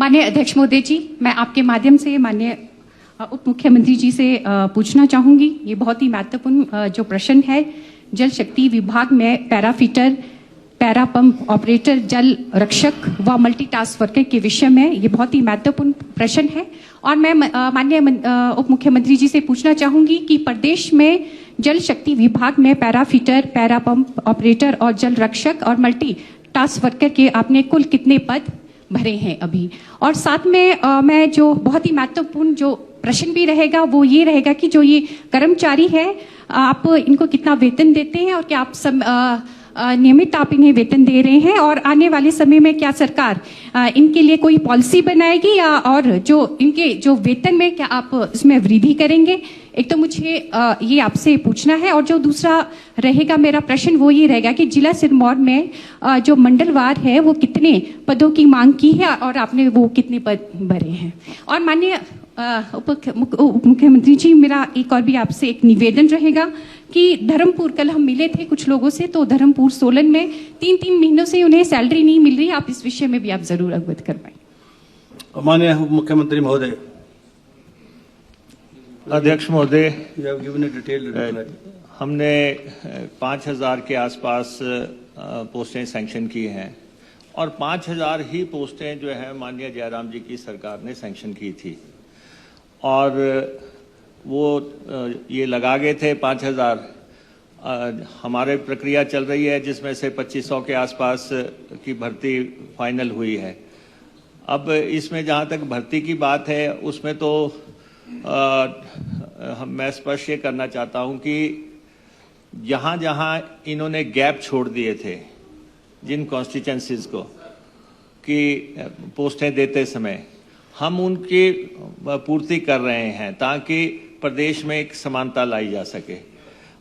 माननीय अध्यक्ष महोदय जी, मैं आपके माध्यम से माननीय उप मुख्यमंत्री जी से पूछना चाहूंगी। ये बहुत ही महत्वपूर्ण जो प्रश्न है, जल शक्ति विभाग में para fitter, para pump operator, जल रक्षक व मल्टीटास्क वर्कर के विषय में ये बहुत ही महत्वपूर्ण प्रश्न है। और मैं माननीय उप मुख्यमंत्री जी से पूछना चाहूंगी कि प्रदेश में जल शक्ति विभाग में para fitter, para pump operator और जल रक्षक और मल्टी टास्क वर्कर के आपने कुल कितने पद भरे हैं अभी। और साथ में मैं जो बहुत ही महत्वपूर्ण जो प्रश्न भी रहेगा वो ये रहेगा कि जो ये कर्मचारी है, आप इनको कितना वेतन देते हैं और क्या आप नियमित आप इन्हें वेतन दे रहे हैं, और आने वाले समय में क्या सरकार इनके लिए कोई पॉलिसी बनाएगी या और जो इनके जो वेतन में क्या आप इसमें वृद्धि करेंगे। एक तो मुझे ये आपसे पूछना है, और जो दूसरा रहेगा मेरा प्रश्न वो ये रहेगा कि जिला सिरमौर में जो मंडलवार है वो कितने पदों की मांग की है और आपने वो कितने पद भरे हैं। और माननीय उप मुख्यमंत्री जी, मेरा एक और भी आपसे एक निवेदन रहेगा कि धर्मपुर, कल हम मिले थे कुछ लोगों से, तो धर्मपुर सोलन में 3-3 महीनों से उन्हें सैलरी नहीं मिल रही। आप इस विषय में भी आप जरूर अवगत करवाएं। माननीय उप मुख्यमंत्री महोदय। अध्यक्ष महोदय, हमने 5000 के आसपास पोस्टें सैंक्शन की हैं और 5000 ही पोस्टें जो है माननीय जयराम जी की सरकार ने सैंक्शन की थी, और वो ये लगा गए थे 5000। हमारे प्रक्रिया चल रही है जिसमें से 2500 के आसपास की भर्ती फाइनल हुई है। अब इसमें जहाँ तक भर्ती की बात है उसमें तो मैं स्पष्ट ये करना चाहता हूँ कि जहाँ जहाँ इन्होंने गैप छोड़ दिए थे जिन कॉन्स्टिट्यूंसीज को कि पोस्टें देते समय, हम उनकी पूर्ति कर रहे हैं ताकि प्रदेश में एक समानता लाई जा सके।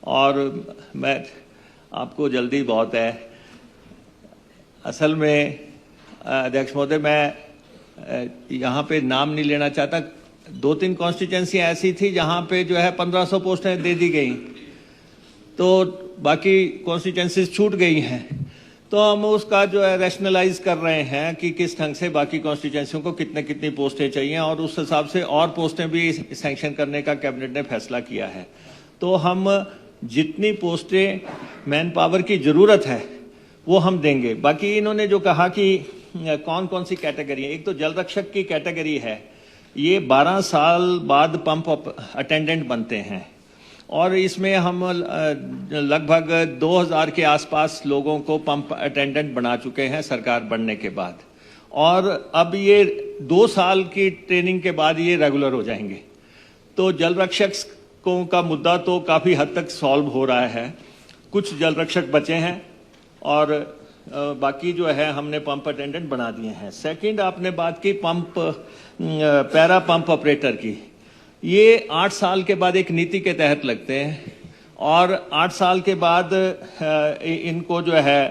और मैं आपको जल्दी बहुत है, असल में अध्यक्ष महोदय मैं यहाँ पे नाम नहीं लेना चाहता। 2-3 कॉन्स्टिट्यूंसी ऐसी थी जहाँ पे जो है 1500 पोस्टें दे दी गई, तो बाकी कॉन्स्टिट्यूंसीज छूट गई हैं। तो हम उसका जो है रैशनलाइज कर रहे हैं कि किस ढंग से बाकी कॉन्स्टिट्यूंसियों को कितनी पोस्टें चाहिए, और उस हिसाब से और पोस्टें भी सैंक्शन करने का कैबिनेट ने फैसला किया है। तो हम जितनी पोस्टें मैन पावर की ज़रूरत है वो हम देंगे। बाकी इन्होंने जो कहा कि कौन कौन सी कैटेगरी है, एक तो जल रक्षक की कैटेगरी है, ये 12 साल बाद पंप अटेंडेंट बनते हैं, और इसमें हम लगभग 2000 के आसपास लोगों को पंप अटेंडेंट बना चुके हैं सरकार बनने के बाद, और अब ये 2 साल की ट्रेनिंग के बाद ये रेगुलर हो जाएंगे। तो जल रक्षकों का मुद्दा तो काफ़ी हद तक सॉल्व हो रहा है। कुछ जल रक्षक बचे हैं और बाकी जो है हमने पंप अटेंडेंट बना दिए हैं। सेकंड, आपने बात की पैरा पंप ऑपरेटर की। ये 8 साल के बाद एक नीति के तहत लगते हैं, और 8 साल के बाद इनको जो है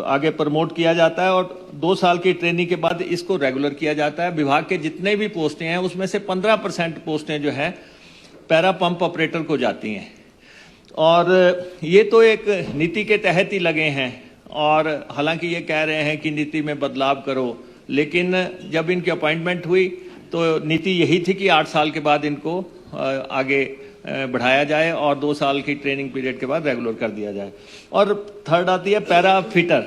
आगे प्रमोट किया जाता है, और 2 साल की ट्रेनिंग के बाद इसको रेगुलर किया जाता है। विभाग के जितने भी पोस्टें हैं उसमें से 15% पोस्टें जो है पैरा पंप ऑपरेटर को जाती हैं, और ये तो एक नीति के तहत ही लगे हैं। और हालांकि ये कह रहे हैं कि नीति में बदलाव करो, लेकिन जब इनकी अपॉइंटमेंट हुई तो नीति यही थी कि 8 साल के बाद इनको आगे बढ़ाया जाए और 2 साल की ट्रेनिंग पीरियड के बाद रेगुलर कर दिया जाए। और थर्ड आती है पैरा फिटर।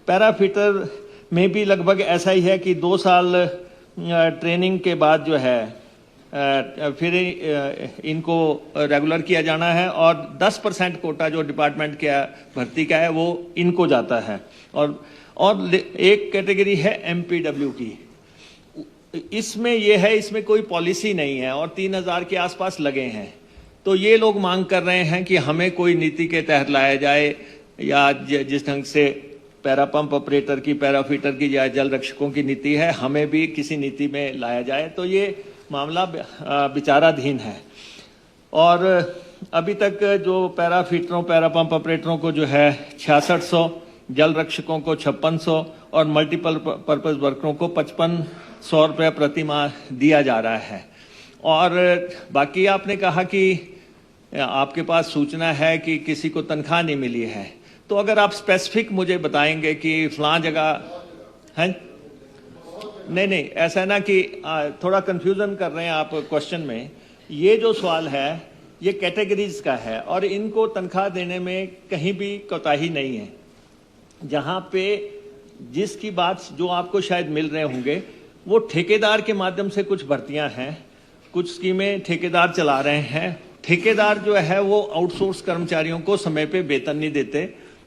पैरा फिटर में भी लगभग ऐसा ही है कि 2 साल ट्रेनिंग के बाद जो है फिर इनको रेगुलर किया जाना है, और 10% कोटा जो डिपार्टमेंट का भर्ती का है वो इनको जाता है। और एक कैटेगरी है MPW की, इसमें यह है, इसमें कोई पॉलिसी नहीं है और 3000 के आसपास लगे हैं। तो ये लोग मांग कर रहे हैं कि हमें कोई नीति के तहत लाया जाए, या जिस ढंग से पैरा पंप ऑपरेटर की, पैरा फिटर की या जल रक्षकों की नीति है, हमें भी किसी नीति में लाया जाए। तो ये मामला विचाराधीन है। और अभी तक जो पैरा फिटरों, पैरा पंप ऑपरेटरों को जो है 6600, जल रक्षकों को 5600 और मल्टीपल पर्पज वर्करों को 5500 रुपये प्रति माह दिया जा रहा है। और बाकी आपने कहा कि आपके पास सूचना है कि किसी को तनख्वाह नहीं मिली है, तो अगर आप स्पेसिफिक मुझे बताएंगे कि फलां जगह है नहीं नहीं, ऐसा ना कि थोड़ा कंफ्यूजन कर रहे हैं आप क्वेश्चन में। ये जो सवाल है ये कैटेगरीज का है और इनको तनख्वाह देने में कहीं भी कोताही नहीं है। जहां पे जिसकी बात जो आपको शायद मिल रहे होंगे वो ठेकेदार के माध्यम से कुछ भर्तियां हैं, कुछ स्कीमें ठेकेदार चला रहे हैं। ठेकेदार जो है वो आउटसोर्स कर्मचारियों को समय पे वेतन नहीं देते,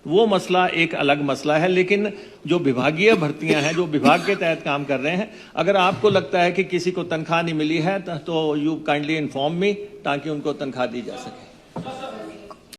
वो मसला एक अलग मसला है। लेकिन जो विभागीय भर्तियां हैं, जो विभाग के तहत काम कर रहे हैं, अगर आपको लगता है कि किसी को तनख्वाह नहीं मिली है तो यू काइंडली इन्फॉर्म मी, ताकि उनको तनख्वाह दी जा सके।